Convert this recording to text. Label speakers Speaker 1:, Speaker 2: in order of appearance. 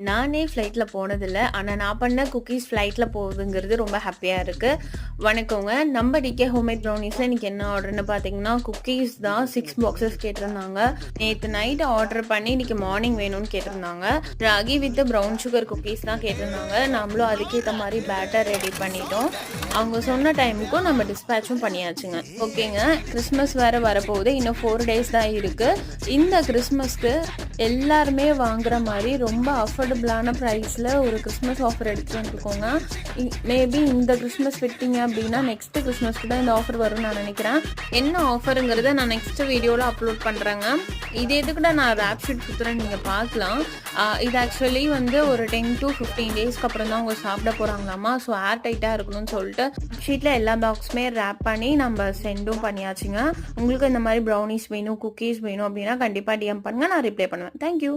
Speaker 1: நானே ஃப்ளைட்டில் போனதில்லை. ஆனால் நான் பண்ண குக்கீஸ் ஃப்ளைட்டில் போகுதுங்கிறது ரொம்ப ஹாப்பியாக இருக்குது. வணக்கங்க. நம்ம டிகே ஹோம்மேட் ப்ரௌனிஸில் இன்றைக்கி என்ன ஆர்டர்னு பார்த்தீங்கன்னா குக்கீஸ் தான் 6 பாக்ஸஸ் கேட்டிருந்தாங்க. நேற்று நைட்டு ஆர்டர் பண்ணி இன்றைக்கி மார்னிங் வேணும்னு கேட்டிருந்தாங்க. Ragi with brown sugar cookies தான் கேட்டிருந்தாங்க. நம்மளும் அதுக்கேற்ற மாதிரி பேட்டர் ரெடி பண்ணிட்டோம். அவங்க சொன்ன டைமுக்கும் நம்ம டிஸ்பேச்சும் பண்ணியாச்சுங்க. ஓகேங்க, கிறிஸ்மஸ் வேறு வரப்போகுது. இன்னும் 4 days தான் இருக்குது. இந்த கிறிஸ்மஸ்க்கு எல்லாருமே வாங்குற மாதிரி ரொம்ப அஃபோர்டபுளான ப்ரைஸில் ஒரு கிறிஸ்மஸ் ஆஃபர் எடுத்துகிட்டு வந்துருக்கோங்க. மேபி இந்த கிறிஸ்மஸ் விட்டீங்க அப்படின்னா நெக்ஸ்ட்டு கிறிஸ்மஸ்க்கு தான் இந்த ஆஃபர் வரும்னு நான் நினைக்கிறேன். என்ன ஆஃபருங்கிறத நான் நெக்ஸ்ட் வீடியோவில் அப்லோட் பண்ணுறேங்க. இது எதுக்கூட நான் ரேப் ஷீட் கொடுத்துறேன், நீங்கள் பார்க்கலாம். இது ஆக்சுவலி வந்து ஒரு 10 to 15 daysக்கு அப்புறம் தான் அவங்க சாப்பிட போகிறாங்களாமா. ஸோ ஏர் டைட்டாக இருக்கணும்னு சொல்லிட்டு ஷீட்டில் எல்லா பாக்ஸுமே ரேப் பண்ணி நம்ம சென்டும் பண்ணியாச்சுங்க. உங்களுக்கு இந்த மாதிரி ப்ரௌனிஸ் வேணும், குக்கீஸ் வேணும் அப்படின்னா கண்டிப்பாக டிஎம் பண்ணுங்கள், நான் ரிப்ளை பண்ணுவேன். தேங்க்யூ.